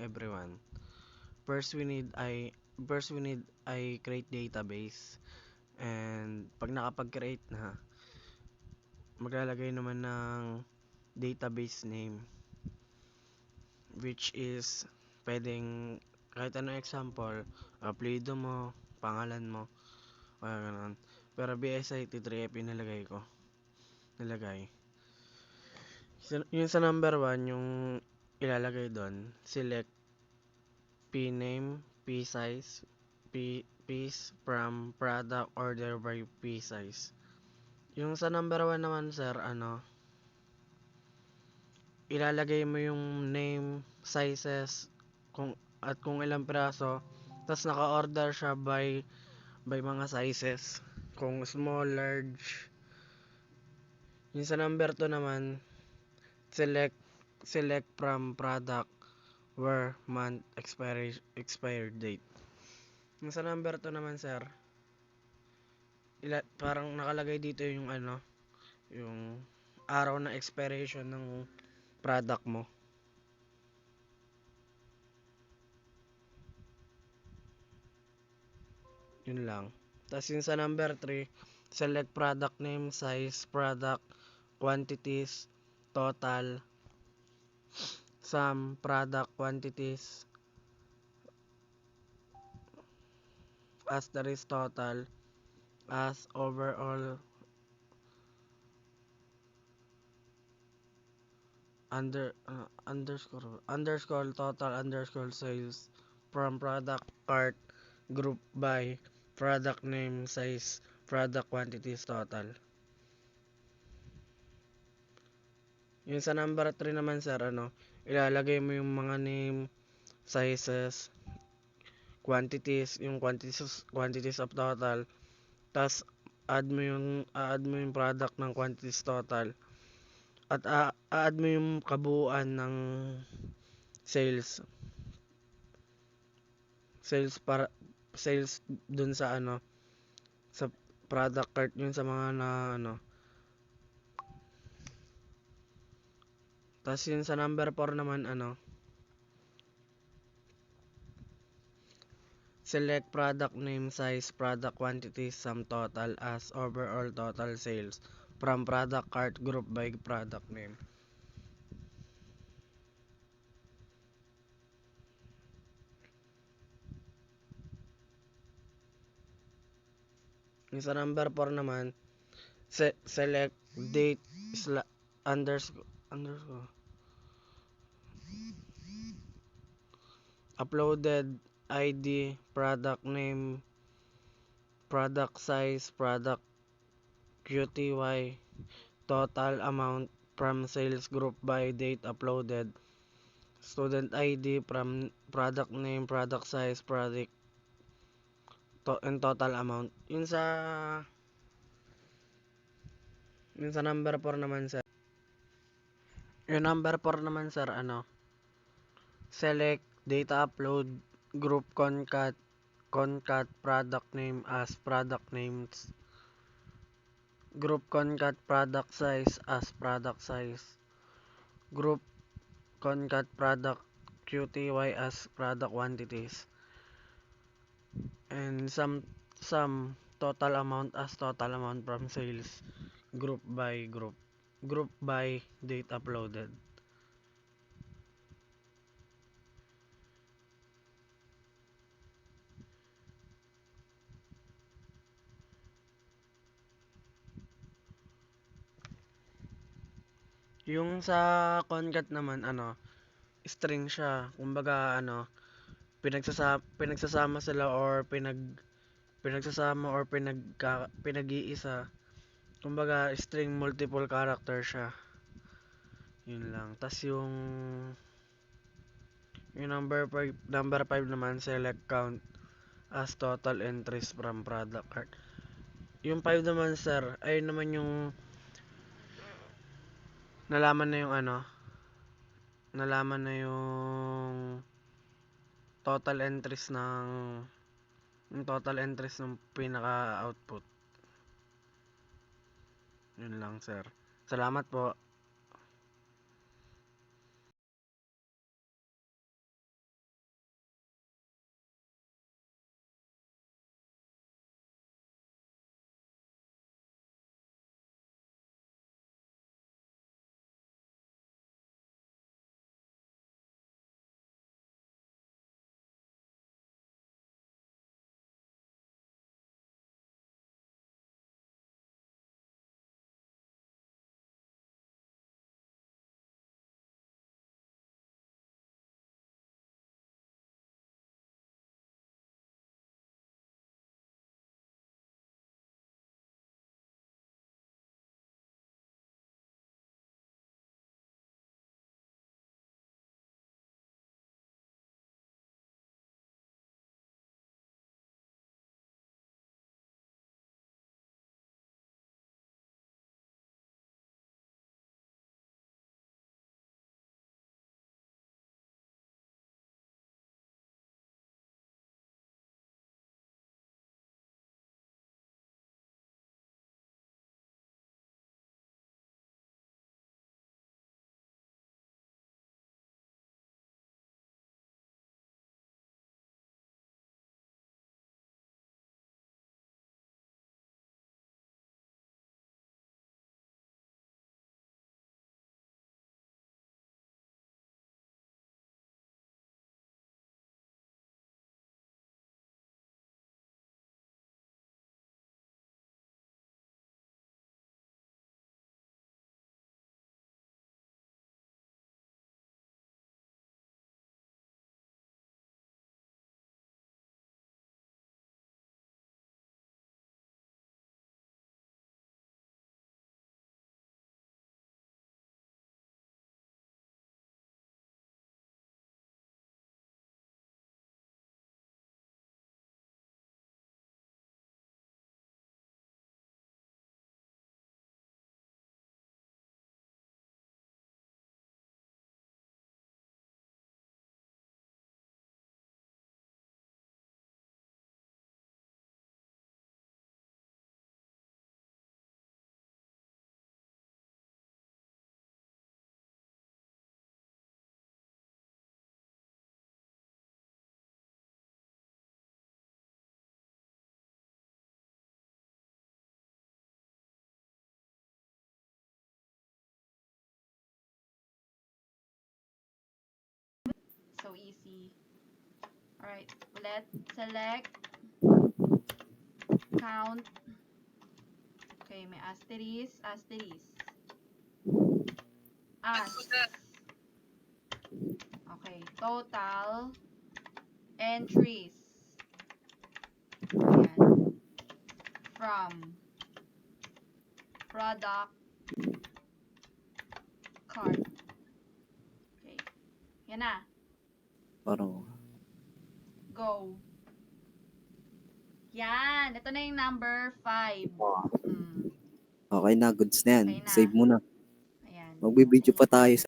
everyone. First we need I first we need I create database, and pag nakapag-create na, maglalagay naman ng database name, which is pwedeng kahit ano example, apelyido mo, pangalan mo, kaya ganun. Pero BSIT3F yung nilagay. Yung sa number 1, yung ilalagay doon, select P-name, P-size, piece from product order by P-size. Yung sa number 1 naman sir, ilalagay mo yung name, sizes, kung ilang piraso, tapos naka-order siya by mga sizes, kung small, large. Yung sa number 2 naman, select from product where month expired date. Yung sa number 2 naman sir, parang nakalagay dito yung yung araw na expiration ng product mo. Yun lang. Tapos yung sa number 3, select product name, size, product, quantities, total, sum, product, quantities, asterisk total, as overall, underscore total underscore sales from product cart group by product name, size, product quantities, total. Yung sa number 3 naman sir, ilalagay mo yung mga name, sizes, quantities, yung quantities of total, tas add mo yung product ng quantities total, at add mo yung kabuuan ng sales dun sa sa product cart, yun sa mga na tas yun sa number 4 naman, select product name, size, product quantity, sum total as overall total sales from product cart group by product name. Yung sa number 4 naman, select date underscore uploaded ID, product name, product size, product QTY, total amount from sales group by date uploaded, student ID from product name, product size, product and total amount. Yun sa number 4 naman sir. Yung number 4 naman sir, select data upload group concat product name as product names, group concat product size as product size, group concat product QTY as product quantities, and some total amount as total amount from sales group by date uploaded. Yung sa concat naman, string siya. Kumbaga, pinagsasama sila or pinagsasama or pinag-iisa. Kumbaga, string multiple character siya. Yun lang. Tas yung number 5 naman, select count as total entries from product cart. Yung 5 naman sir, ay naman yung nalaman na yung total entries ng pinaka output. Yun lang sir. Salamat po. So easy. Alright, ulit. Select. Count. Okay, may asterisk. Okay, total entries. Ayan. From product cart. Okay. Yan na. Parang, Go. Yan. Ito na yung number 5. okay na, goods na yan. Okay na. Save mo na. Ayan. Magbibideo pa tayo